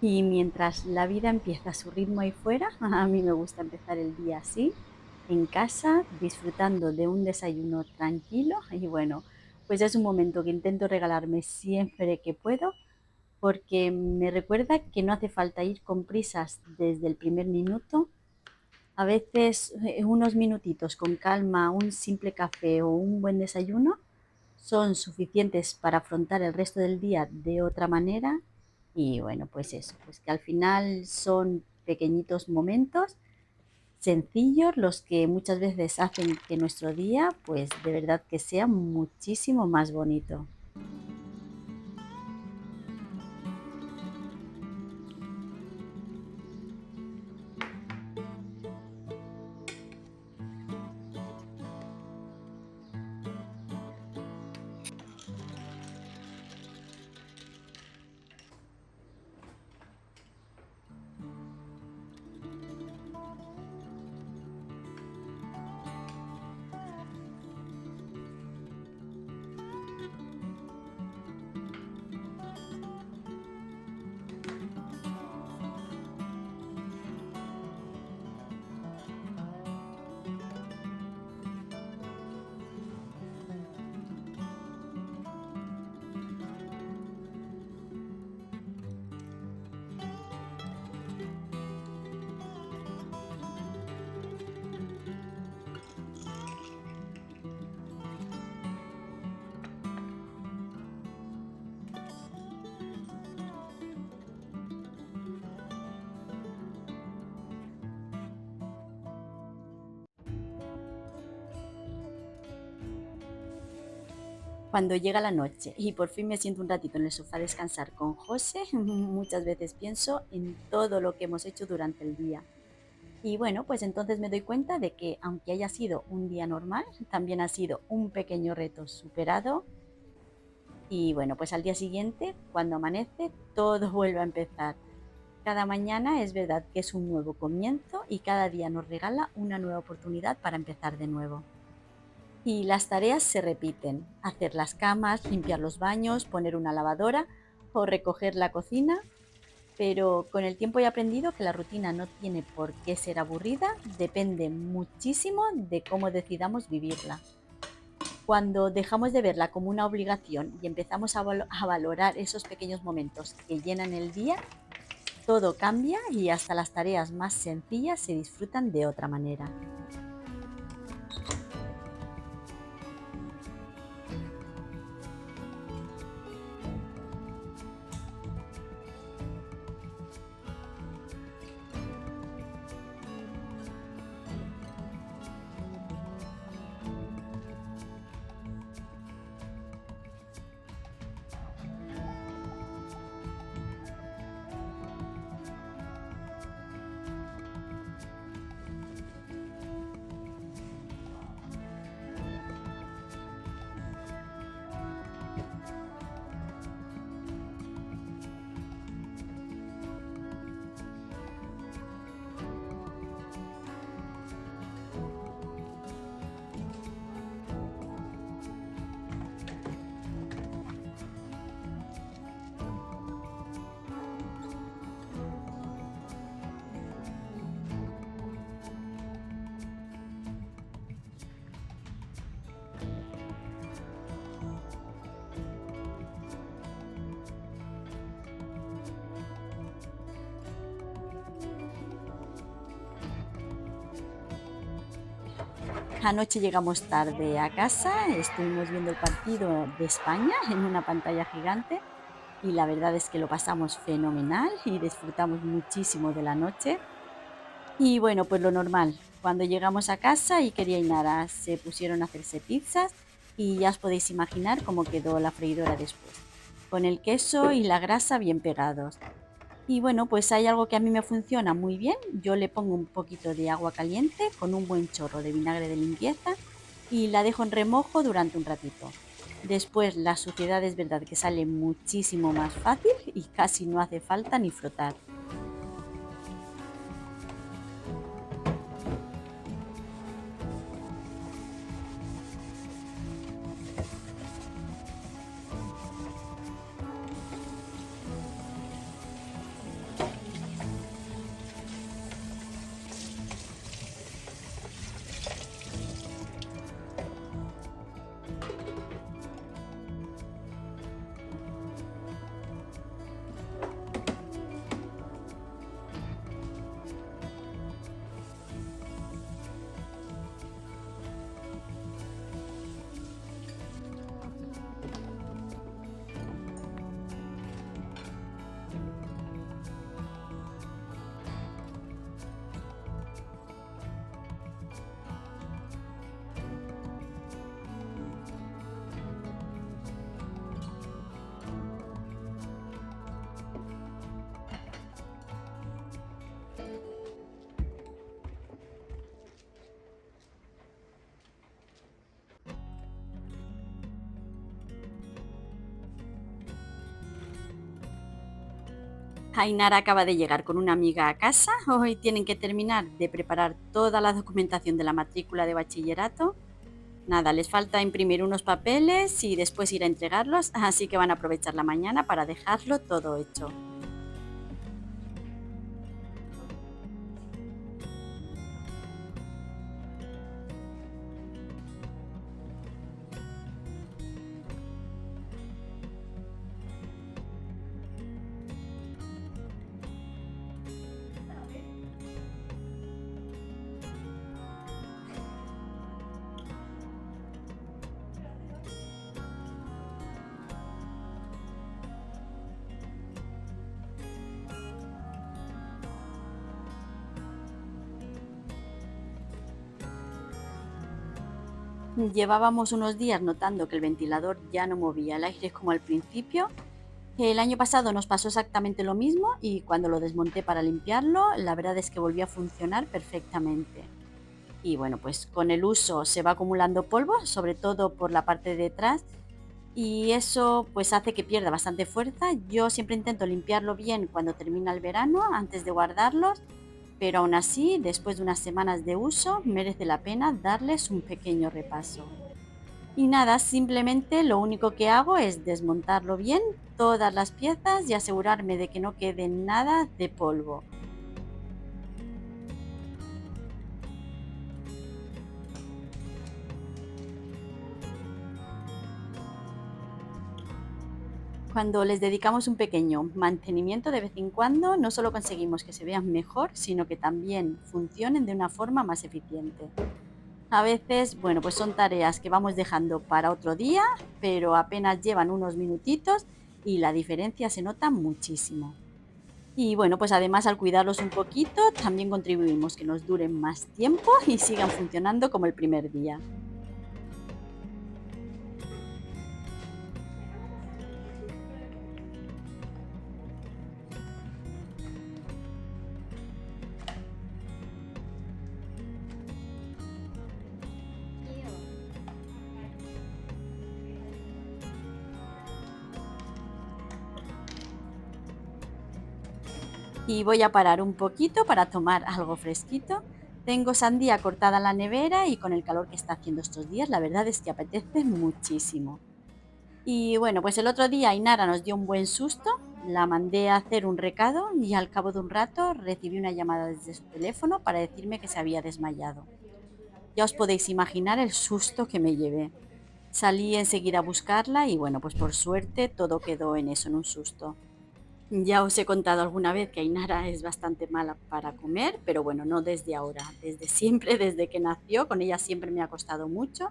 Y mientras la vida empieza a su ritmo ahí fuera, a mí me gusta empezar el día así, en casa, disfrutando de un desayuno tranquilo. Y bueno, pues es un momento que intento regalarme siempre que puedo, porque me recuerda que no hace falta ir con prisas desde el primer minuto. A veces unos minutitos con calma, un simple café o un buen desayuno son suficientes para afrontar el resto del día de otra manera. Y bueno, pues eso, pues que al final son pequeñitos momentos sencillos los que muchas veces hacen que nuestro día pues de verdad que sea muchísimo más bonito. Cuando llega la noche y por fin me siento un ratito en el sofá a descansar con José, muchas veces pienso en todo lo que hemos hecho durante el día. Y bueno, pues entonces me doy cuenta de que aunque haya sido un día normal, también ha sido un pequeño reto superado. Y bueno, pues al día siguiente, cuando amanece, todo vuelve a empezar. Cada mañana es verdad que es un nuevo comienzo y cada día nos regala una nueva oportunidad para empezar de nuevo. Y las tareas se repiten: hacer las camas, limpiar los baños, poner una lavadora o recoger la cocina. Pero con el tiempo he aprendido que la rutina no tiene por qué ser aburrida, depende muchísimo de cómo decidamos vivirla. Cuando dejamos de verla como una obligación y empezamos a valorar esos pequeños momentos que llenan el día, todo cambia y hasta las tareas más sencillas se disfrutan de otra manera. Anoche llegamos tarde a casa, estuvimos viendo el partido de España en una pantalla gigante y la verdad es que lo pasamos fenomenal y disfrutamos muchísimo de la noche. Y bueno, pues lo normal, cuando llegamos a casa Iker y Ainara se pusieron a hacerse pizzas y ya os podéis imaginar cómo quedó la freidora después, con el queso y la grasa bien pegados. Y bueno, pues hay algo que a mí me funciona muy bien. Yo le pongo un poquito de agua caliente con un buen chorro de vinagre de limpieza y la dejo en remojo durante un ratito. Después la suciedad es verdad que sale muchísimo más fácil y casi no hace falta ni frotar. Ainara acaba de llegar con una amiga a casa. Hoy tienen que terminar de preparar toda la documentación de la matrícula de bachillerato. Nada, les falta imprimir unos papeles y después ir a entregarlos, así que van a aprovechar la mañana para dejarlo todo hecho. Llevábamos unos días notando que el ventilador ya no movía el aire como al principio. El año pasado nos pasó exactamente lo mismo y cuando lo desmonté para limpiarlo, la verdad es que volvió a funcionar perfectamente. Y bueno, pues con el uso se va acumulando polvo, sobre todo por la parte de atrás, y eso pues hace que pierda bastante fuerza. Yo siempre intento limpiarlo bien cuando termina el verano, antes de guardarlos, pero aún así, después de unas semanas de uso, merece la pena darles un pequeño repaso. Y nada, simplemente lo único que hago es desmontarlo bien, todas las piezas y asegurarme de que no quede nada de polvo. Cuando les dedicamos un pequeño mantenimiento de vez en cuando, no solo conseguimos que se vean mejor, sino que también funcionen de una forma más eficiente. A veces, bueno, pues son tareas que vamos dejando para otro día, pero apenas llevan unos minutitos y la diferencia se nota muchísimo. Y bueno, pues además al cuidarlos un poquito, también contribuimos que nos duren más tiempo y sigan funcionando como el primer día. Y voy a parar un poquito para tomar algo fresquito. Tengo sandía cortada en la nevera y con el calor que está haciendo estos días, la verdad es que apetece muchísimo. Y bueno, pues el otro día Inara nos dio un buen susto, la mandé a hacer un recado y al cabo de un rato recibí una llamada desde su teléfono para decirme que se había desmayado. Ya os podéis imaginar el susto que me llevé. Salí enseguida a buscarla y bueno, pues por suerte todo quedó en eso, en un susto. Ya os he contado alguna vez que Ainara es bastante mala para comer, pero bueno, no desde ahora, desde siempre, desde que nació, con ella siempre me ha costado mucho.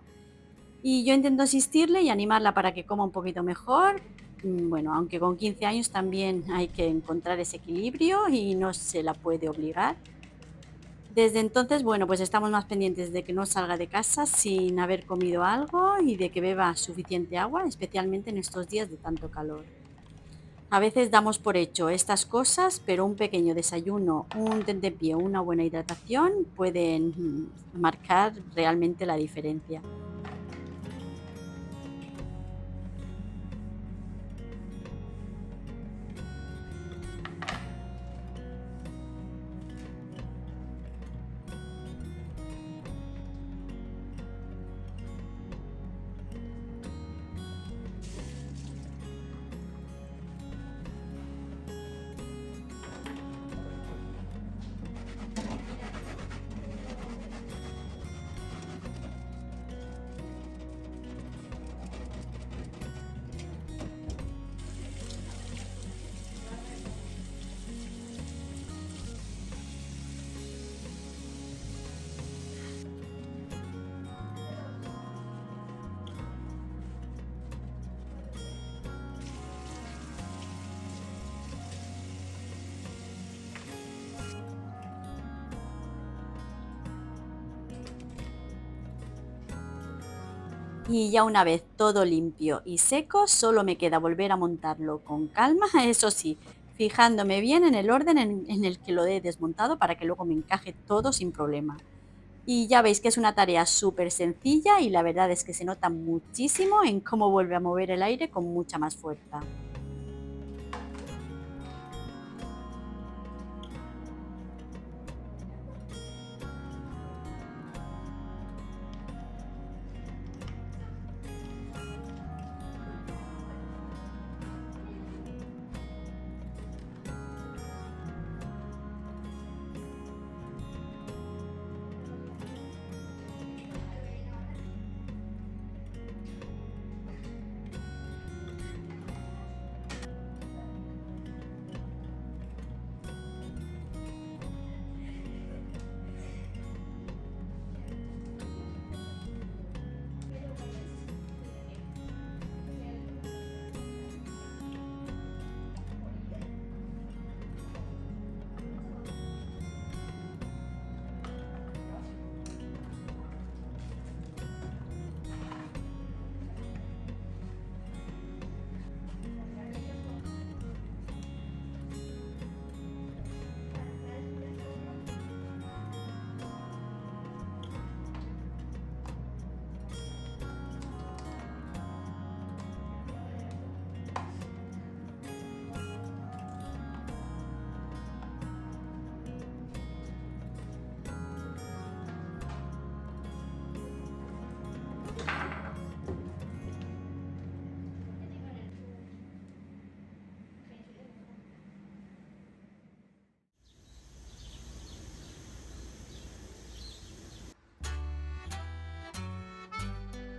Y yo intento asistirle y animarla para que coma un poquito mejor. Bueno, aunque con 15 años también hay que encontrar ese equilibrio y no se la puede obligar. Desde entonces, bueno, pues estamos más pendientes de que no salga de casa sin haber comido algo y de que beba suficiente agua, especialmente en estos días de tanto calor. A veces damos por hecho estas cosas, pero un pequeño desayuno, un tentempié, una buena hidratación pueden marcar realmente la diferencia. Y ya una vez todo limpio y seco, solo me queda volver a montarlo con calma, eso sí, fijándome bien en el orden en el que lo he desmontado para que luego me encaje todo sin problema. Y ya veis que es una tarea súper sencilla y la verdad es que se nota muchísimo en cómo vuelve a mover el aire con mucha más fuerza.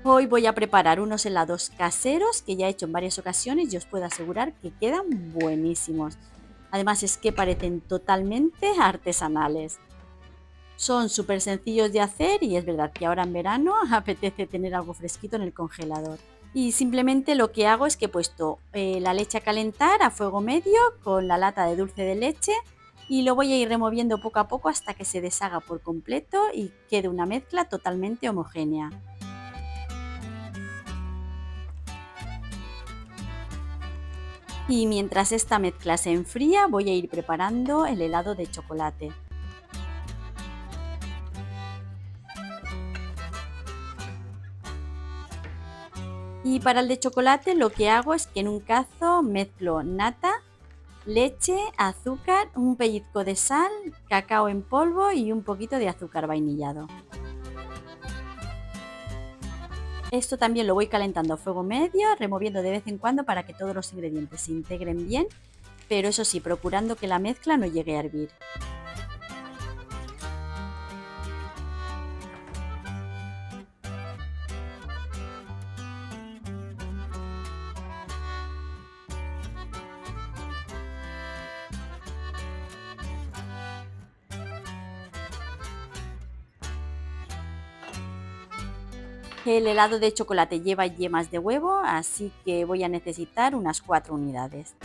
Hoy voy a preparar unos helados caseros que ya he hecho en varias ocasiones y os puedo asegurar que quedan buenísimos. Además es que parecen totalmente artesanales. Son súper sencillos de hacer y es verdad que ahora en verano apetece tener algo fresquito en el congelador. Y simplemente lo que hago es que he puesto la leche a calentar a fuego medio con la lata de dulce de leche y lo voy a ir removiendo poco a poco hasta que se deshaga por completo y quede una mezcla totalmente homogénea. Y mientras esta mezcla se enfría voy a ir preparando el helado de chocolate. Y para el de chocolate lo que hago es que en un cazo mezclo nata, leche, azúcar, un pellizco de sal, cacao en polvo y un poquito de azúcar vainillado. Esto también lo voy calentando a fuego medio, removiendo de vez en cuando para que todos los ingredientes se integren bien, pero eso sí, procurando que la mezcla no llegue a hervir. El helado de chocolate lleva yemas de huevo, así que voy a necesitar unas 4 unidades.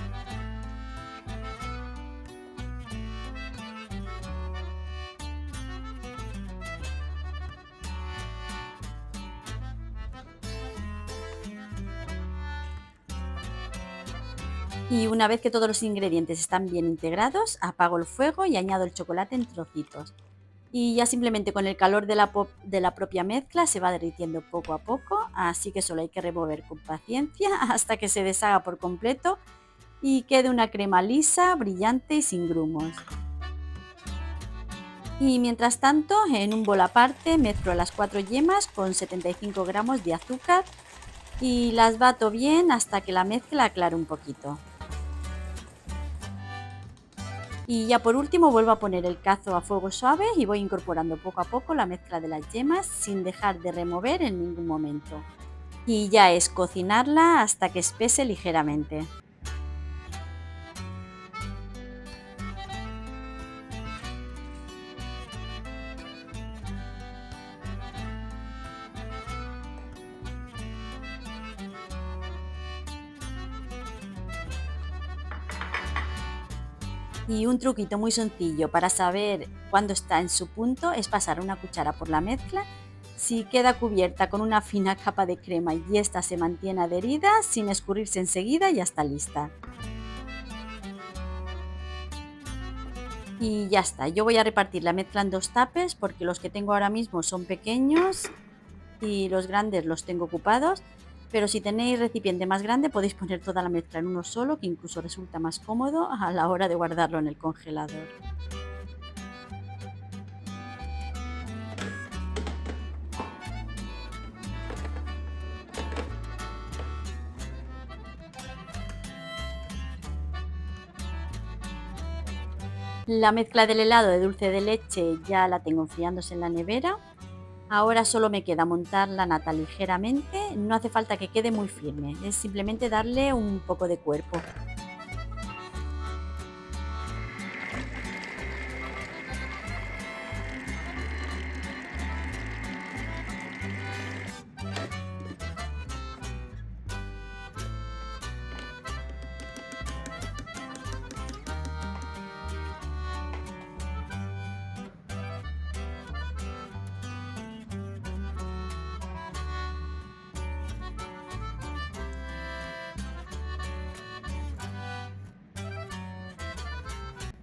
Y una vez que todos los ingredientes están bien integrados, apago el fuego y añado el chocolate en trocitos. Y ya simplemente con el calor de la propia mezcla se va derritiendo poco a poco, así que solo hay que remover con paciencia hasta que se deshaga por completo y quede una crema lisa, brillante y sin grumos. Y mientras tanto, en un bol aparte mezclo las 4 yemas con 75 gramos de azúcar y las bato bien hasta que la mezcla aclare un poquito. Y ya por último vuelvo a poner el cazo a fuego suave y voy incorporando poco a poco la mezcla de las yemas sin dejar de remover en ningún momento. Y ya es cocinarla hasta que espese ligeramente. Y un truquito muy sencillo para saber cuándo está en su punto es pasar una cuchara por la mezcla. Si queda cubierta con una fina capa de crema y esta se mantiene adherida sin escurrirse enseguida, ya está lista. Y ya está, yo voy a repartir la mezcla en dos tapes porque los que tengo ahora mismo son pequeños y los grandes los tengo ocupados, pero si tenéis recipiente más grande podéis poner toda la mezcla en uno solo, que incluso resulta más cómodo a la hora de guardarlo en el congelador. La mezcla del helado de dulce de leche ya la tengo enfriándose en la nevera. Ahora solo me queda montar la nata ligeramente, no hace falta que quede muy firme, es simplemente darle un poco de cuerpo.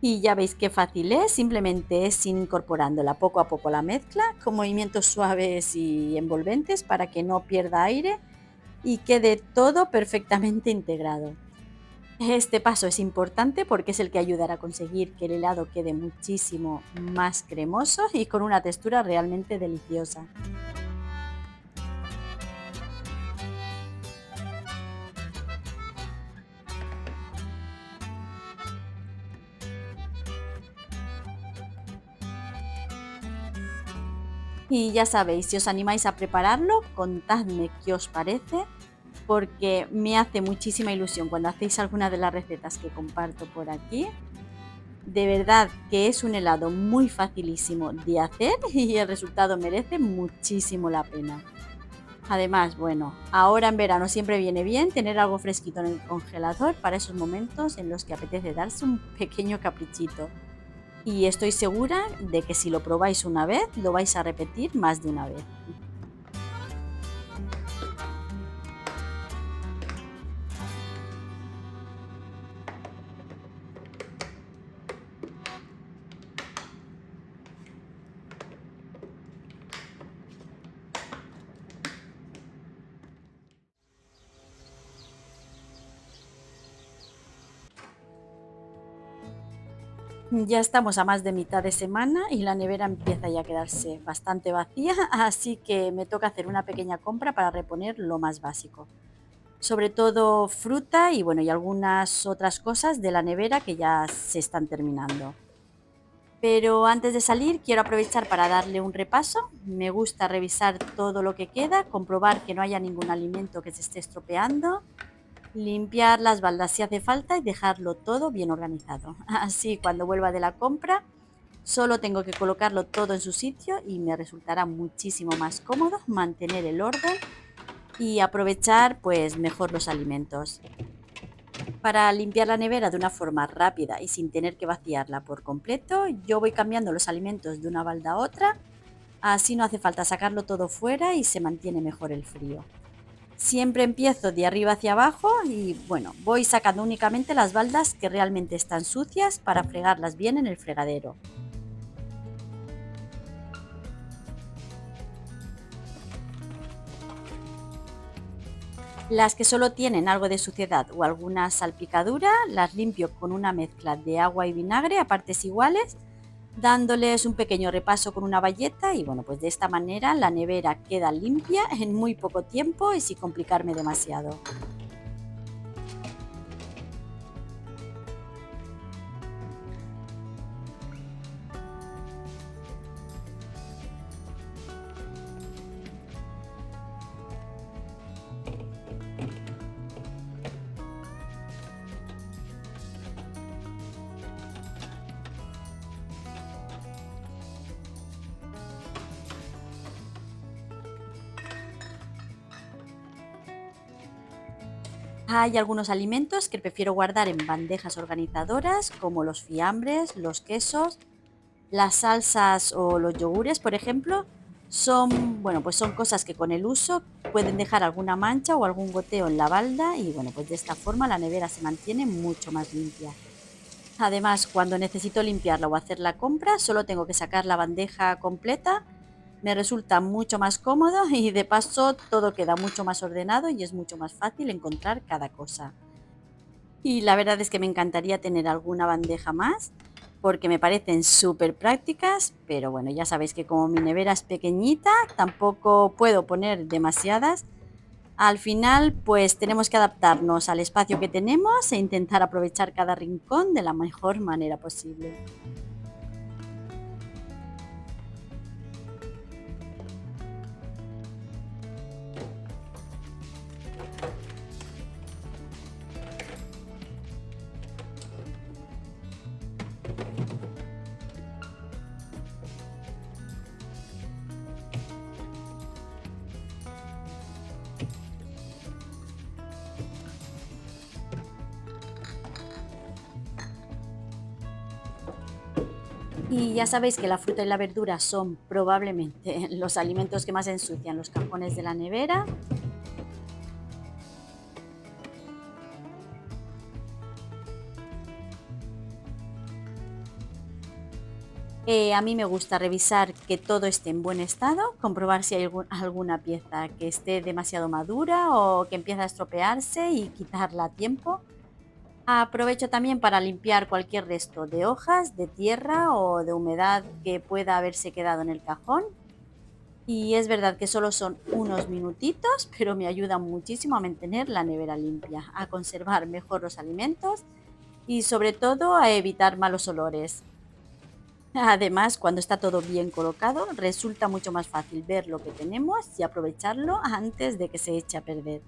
Y ya veis qué fácil es, simplemente es incorporándola poco a poco a la mezcla, con movimientos suaves y envolventes para que no pierda aire y quede todo perfectamente integrado. Este paso es importante porque es el que ayudará a conseguir que el helado quede muchísimo más cremoso y con una textura realmente deliciosa. Y ya sabéis, si os animáis a prepararlo, contadme qué os parece, porque me hace muchísima ilusión cuando hacéis alguna de las recetas que comparto por aquí. De verdad que es un helado muy facilísimo de hacer y el resultado merece muchísimo la pena. Además, bueno, ahora en verano siempre viene bien tener algo fresquito en el congelador para esos momentos en los que apetece darse un pequeño caprichito. Y estoy segura de que si lo probáis una vez, lo vais a repetir más de una vez. Ya estamos a más de mitad de semana y la nevera empieza ya a quedarse bastante vacía, así que me toca hacer una pequeña compra para reponer lo más básico. Sobre todo fruta y bueno, y algunas otras cosas de la nevera que ya se están terminando. Pero antes de salir quiero aprovechar para darle un repaso. Me gusta revisar todo lo que queda, comprobar que no haya ningún alimento que se esté estropeando, limpiar las baldas si hace falta y dejarlo todo bien organizado. Así cuando vuelva de la compra solo tengo que colocarlo todo en su sitio y me resultará muchísimo más cómodo mantener el orden y aprovechar pues mejor los alimentos. Para limpiar la nevera de una forma rápida y sin tener que vaciarla por completo, yo voy cambiando los alimentos de una balda a otra, así no hace falta sacarlo todo fuera y se mantiene mejor el frío. Siempre empiezo de arriba hacia abajo y bueno, voy sacando únicamente las baldas que realmente están sucias para fregarlas bien en el fregadero. Las que solo tienen algo de suciedad o alguna salpicadura, las limpio con una mezcla de agua y vinagre a partes iguales, dándoles un pequeño repaso con una bayeta y bueno, pues de esta manera la nevera queda limpia en muy poco tiempo y sin complicarme demasiado. Hay algunos alimentos que prefiero guardar en bandejas organizadoras, como los fiambres, los quesos, las salsas o los yogures, por ejemplo. Son, bueno, pues son cosas que con el uso pueden dejar alguna mancha o algún goteo en la balda y bueno, pues de esta forma la nevera se mantiene mucho más limpia. Además, cuando necesito limpiarla o hacer la compra, solo tengo que sacar la bandeja completa. Me resulta mucho más cómodo y de paso todo queda mucho más ordenado y es mucho más fácil encontrar cada cosa. Y la verdad es que me encantaría tener alguna bandeja más porque me parecen súper prácticas, pero bueno, ya sabéis que como mi nevera es pequeñita, tampoco puedo poner demasiadas. Al final, pues tenemos que adaptarnos al espacio que tenemos e intentar aprovechar cada rincón de la mejor manera posible. Y ya sabéis que la fruta y la verdura son probablemente los alimentos que más ensucian los cajones de la nevera. A mí me gusta revisar que todo esté en buen estado, comprobar si hay alguna pieza que esté demasiado madura o que empieza a estropearse y quitarla a tiempo. Aprovecho también para limpiar cualquier resto de hojas, de tierra o de humedad que pueda haberse quedado en el cajón. Y es verdad que solo son unos minutitos, pero me ayudan muchísimo a mantener la nevera limpia, a conservar mejor los alimentos y sobre todo a evitar malos olores. Además, cuando está todo bien colocado, resulta mucho más fácil ver lo que tenemos y aprovecharlo antes de que se eche a perder.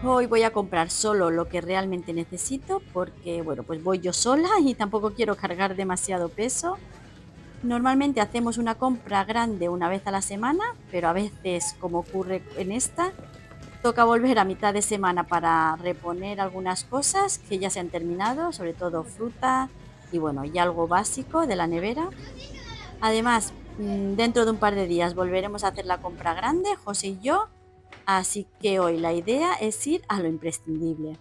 Hoy voy a comprar solo lo que realmente necesito porque, bueno, pues voy yo sola y tampoco quiero cargar demasiado peso. Normalmente hacemos una compra grande una vez a la semana, pero a veces, como ocurre en esta, toca volver a mitad de semana para reponer algunas cosas que ya se han terminado, sobre todo fruta y bueno, y algo básico de la nevera. Además, dentro de un par de días volveremos a hacer la compra grande, José y yo, así que hoy la idea es ir a lo imprescindible.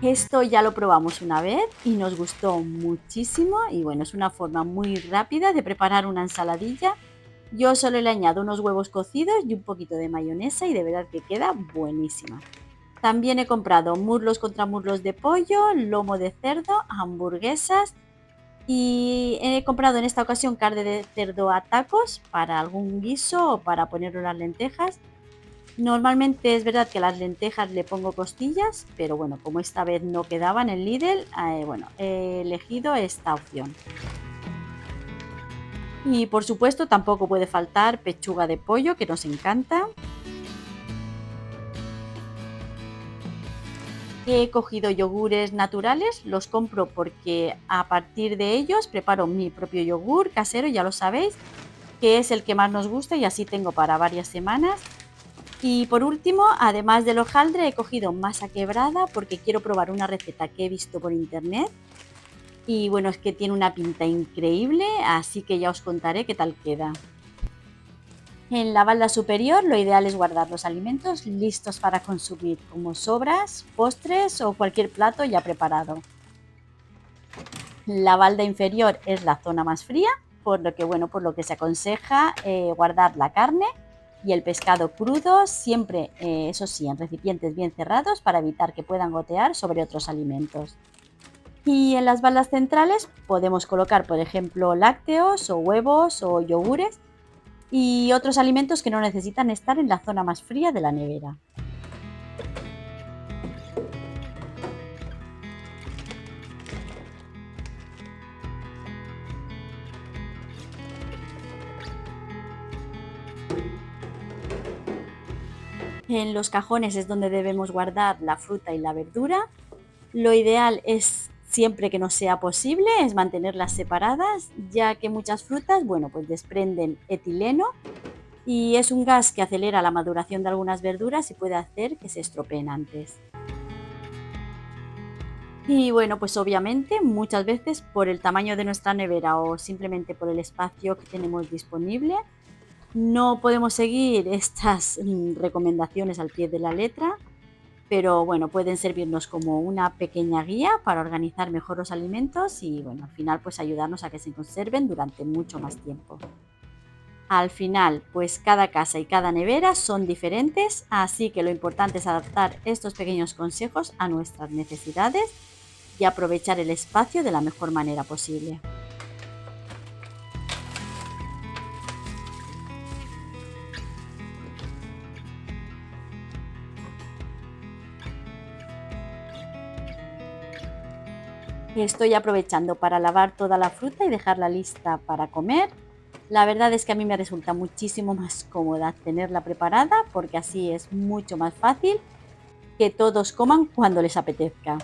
Esto ya lo probamos una vez y nos gustó muchísimo y bueno, es una forma muy rápida de preparar una ensaladilla. Yo solo le añado unos huevos cocidos y un poquito de mayonesa y de verdad que queda buenísima. También he comprado muslos contra muslos de pollo, lomo de cerdo, hamburguesas y he comprado en esta ocasión carne de cerdo a tacos para algún guiso o para ponerlo en las lentejas. Normalmente es verdad que a las lentejas le pongo costillas, pero bueno, como esta vez no quedaban en Lidl, bueno, he elegido esta opción. Y por supuesto tampoco puede faltar pechuga de pollo, que nos encanta. He cogido yogures naturales, los compro porque a partir de ellos preparo mi propio yogur casero, ya lo sabéis, que es el que más nos gusta y así tengo para varias semanas. Y por último, además del hojaldre, he cogido masa quebrada porque quiero probar una receta que he visto por internet. Y bueno, es que tiene una pinta increíble, así que ya os contaré qué tal queda. En la balda superior lo ideal es guardar los alimentos listos para consumir, como sobras, postres o cualquier plato ya preparado. La balda inferior es la zona más fría, por lo que bueno, por lo que se aconseja guardar la carne y el pescado crudo, siempre, eso sí, en recipientes bien cerrados para evitar que puedan gotear sobre otros alimentos. Y en las baldas centrales podemos colocar, por ejemplo, lácteos o huevos o yogures y otros alimentos que no necesitan estar en la zona más fría de la nevera. En los cajones es donde debemos guardar la fruta y la verdura. Lo ideal es, siempre que no sea posible, es mantenerlas separadas, ya que muchas frutas, bueno, pues desprenden etileno y es un gas que acelera la maduración de algunas verduras y puede hacer que se estropeen antes. Y bueno, pues obviamente muchas veces por el tamaño de nuestra nevera o simplemente por el espacio que tenemos disponible, no podemos seguir estas recomendaciones al pie de la letra, pero bueno, pueden servirnos como una pequeña guía para organizar mejor los alimentos y bueno, al final pues ayudarnos a que se conserven durante mucho más tiempo. Al final, pues cada casa y cada nevera son diferentes, así que lo importante es adaptar estos pequeños consejos a nuestras necesidades y aprovechar el espacio de la mejor manera posible. Estoy aprovechando para lavar toda la fruta y dejarla lista para comer. La verdad es que a mí me resulta muchísimo más cómoda tenerla preparada porque así es mucho más fácil que todos coman cuando les apetezca.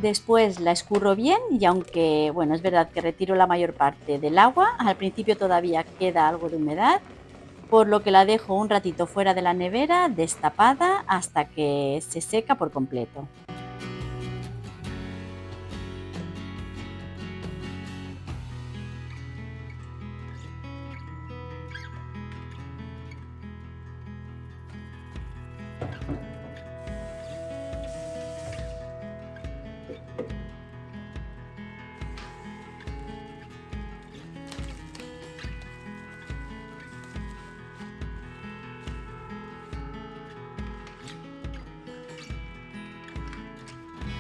Después la escurro bien y aunque, bueno, es verdad que retiro la mayor parte del agua, al principio todavía queda algo de humedad, por lo que la dejo un ratito fuera de la nevera, destapada, hasta que se seca por completo.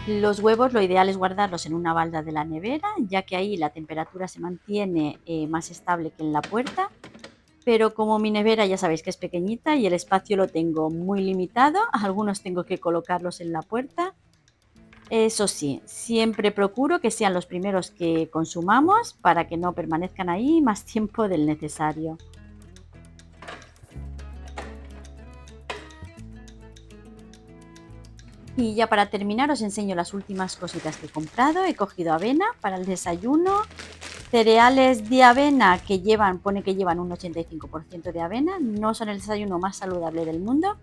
Los huevos lo ideal es guardarlos en una balda de la nevera, ya que ahí la temperatura se mantiene más estable que en la puerta. Pero como mi nevera ya sabéis que es pequeñita y el espacio lo tengo muy limitado, algunos tengo que colocarlos en la puerta. Eso sí, siempre procuro que sean los primeros que consumamos para que no permanezcan ahí más tiempo del necesario. Y ya para terminar os enseño las últimas cositas que he comprado. He cogido avena para el desayuno, cereales de avena que llevan, pone que llevan un 85% de avena. No son el desayuno más saludable del mundo,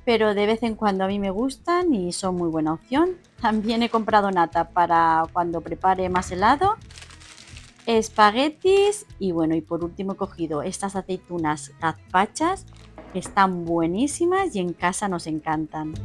pero de vez en cuando a mí me gustan y son muy buena opción. También he comprado nata para cuando prepare más helado, espaguetis y bueno, y por último he cogido estas aceitunas gazpachas que están buenísimas y en casa nos encantan.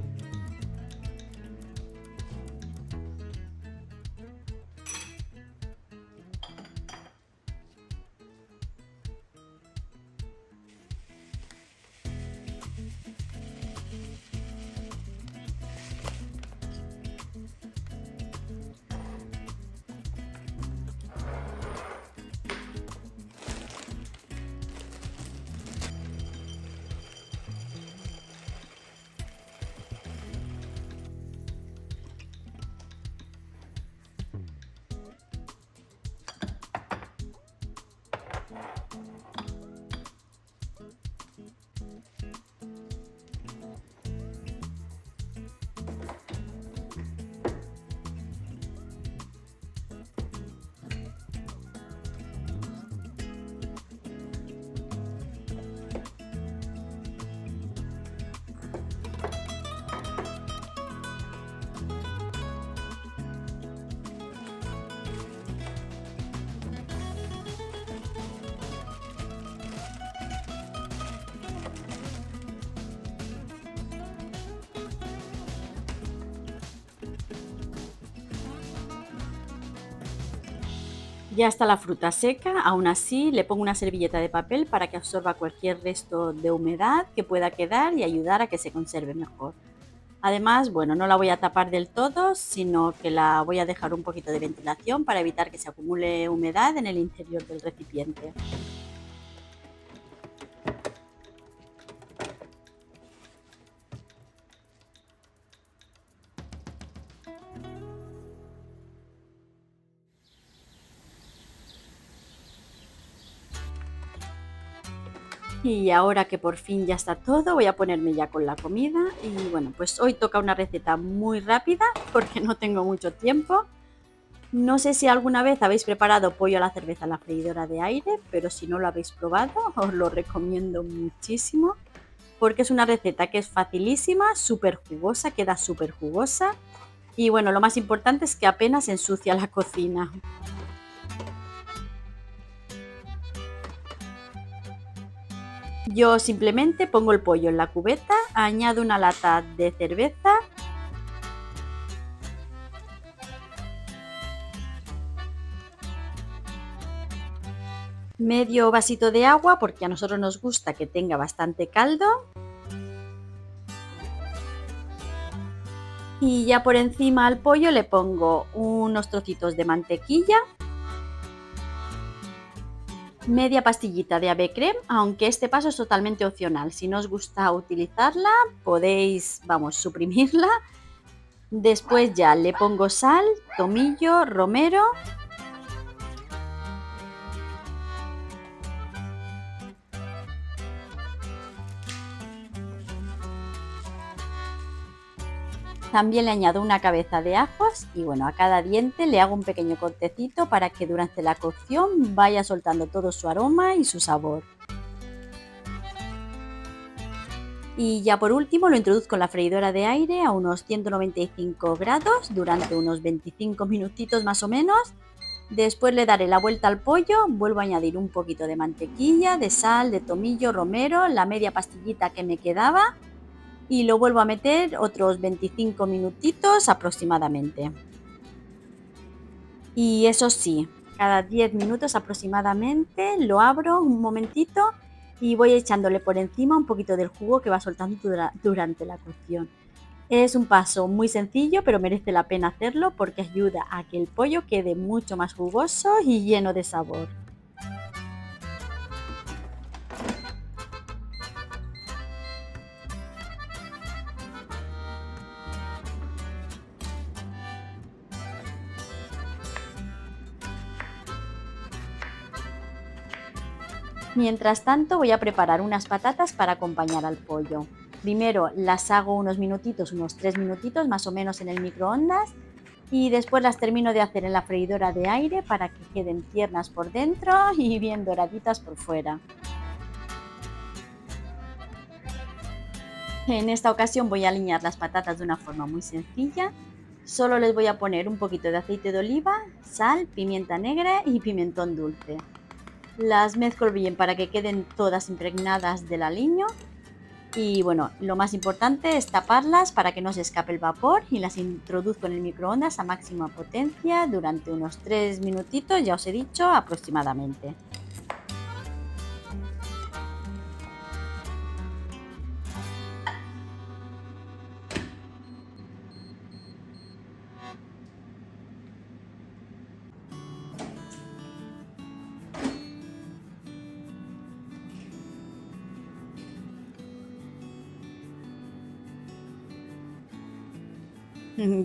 Ya está la fruta seca, aún así le pongo una servilleta de papel para que absorba cualquier resto de humedad que pueda quedar y ayudar a que se conserve mejor. Además, bueno, no la voy a tapar del todo, sino que la voy a dejar un poquito de ventilación para evitar que se acumule humedad en el interior del recipiente. Y ahora que por fin ya está todo, voy a ponerme ya con la comida. Y bueno, pues hoy toca una receta muy rápida porque no tengo mucho tiempo. No sé si alguna vez habéis preparado pollo a la cerveza en la freidora de aire, pero si no lo habéis probado, os lo recomiendo muchísimo porque es una receta que es facilísima, súper jugosa, queda súper jugosa y bueno, lo más importante es que apenas ensucia la cocina. Yo simplemente pongo el pollo en la cubeta, añado una lata de cerveza, medio vasito de agua porque a nosotros nos gusta que tenga bastante caldo. Y ya por encima al pollo le pongo unos trocitos de mantequilla, media pastillita de ave creme, aunque este paso es totalmente opcional. Si no os gusta utilizarla, podéis, vamos, suprimirla. Después ya le pongo sal, tomillo, romero. También le añado una cabeza de ajos y bueno, a cada diente le hago un pequeño cortecito para que durante la cocción vaya soltando todo su aroma y su sabor. Y ya por último lo introduzco en la freidora de aire a unos 195 grados durante unos 25 minutitos más o menos. Después le daré la vuelta al pollo, vuelvo a añadir un poquito de mantequilla, de sal, de tomillo, romero, la media pastillita que me quedaba y lo vuelvo a meter otros 25 minutitos aproximadamente. Y eso sí, cada 10 minutos aproximadamente lo abro un momentito y voy echándole por encima un poquito del jugo que va soltando durante la cocción. Es un paso muy sencillo, pero merece la pena hacerlo porque ayuda a que el pollo quede mucho más jugoso y lleno de sabor. Mientras tanto voy a preparar unas patatas para acompañar al pollo. Primero las hago unos minutitos, unos 3 minutitos más o menos en el microondas y después las termino de hacer en la freidora de aire para que queden tiernas por dentro y bien doraditas por fuera. En esta ocasión voy a alinear las patatas de una forma muy sencilla. Solo les voy a poner un poquito de aceite de oliva, sal, pimienta negra y pimentón dulce. Las mezclo bien para que queden todas impregnadas del aliño. Y bueno, lo más importante es taparlas para que no se escape el vapor y las introduzco en el microondas a máxima potencia durante unos 3 minutitos, ya os he dicho, aproximadamente.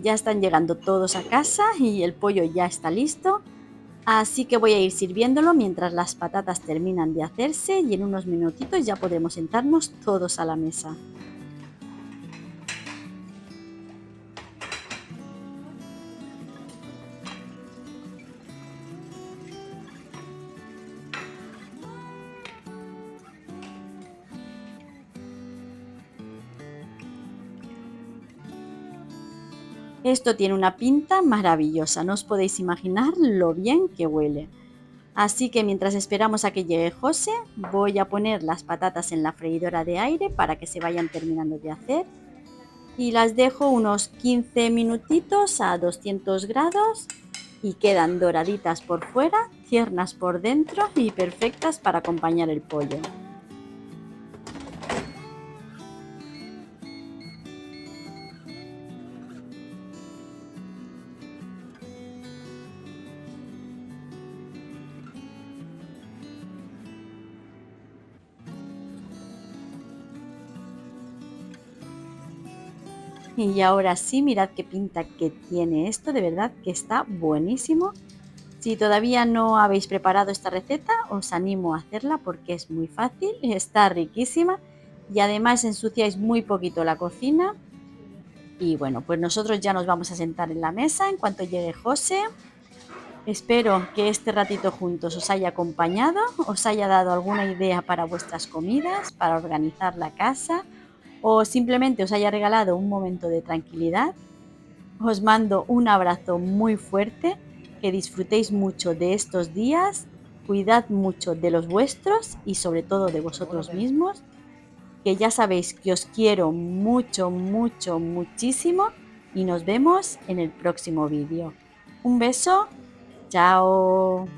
Ya están llegando todos a casa y el pollo ya está listo. Así que voy a ir sirviéndolo mientras las patatas terminan de hacerse y en unos minutitos ya podremos sentarnos todos a la mesa. Esto tiene una pinta maravillosa, no os podéis imaginar lo bien que huele. Así que mientras esperamos a que llegue José, voy a poner las patatas en la freidora de aire para que se vayan terminando de hacer y las dejo unos 15 minutitos a 200 grados y quedan doraditas por fuera, tiernas por dentro y perfectas para acompañar el pollo. Y ahora sí, mirad qué pinta que tiene esto, de verdad que está buenísimo. Si todavía no habéis preparado esta receta, os animo a hacerla porque es muy fácil, está riquísima y además ensuciáis muy poquito la cocina. Y bueno, pues nosotros ya nos vamos a sentar en la mesa en cuanto llegue José. Espero que este ratito juntos os haya acompañado, os haya dado alguna idea para vuestras comidas, para organizar la casa o simplemente os haya regalado un momento de tranquilidad. Os mando un abrazo muy fuerte, que disfrutéis mucho de estos días, cuidad mucho de los vuestros y sobre todo de vosotros mismos, que ya sabéis que os quiero mucho, mucho, muchísimo y nos vemos en el próximo vídeo. Un beso, chao.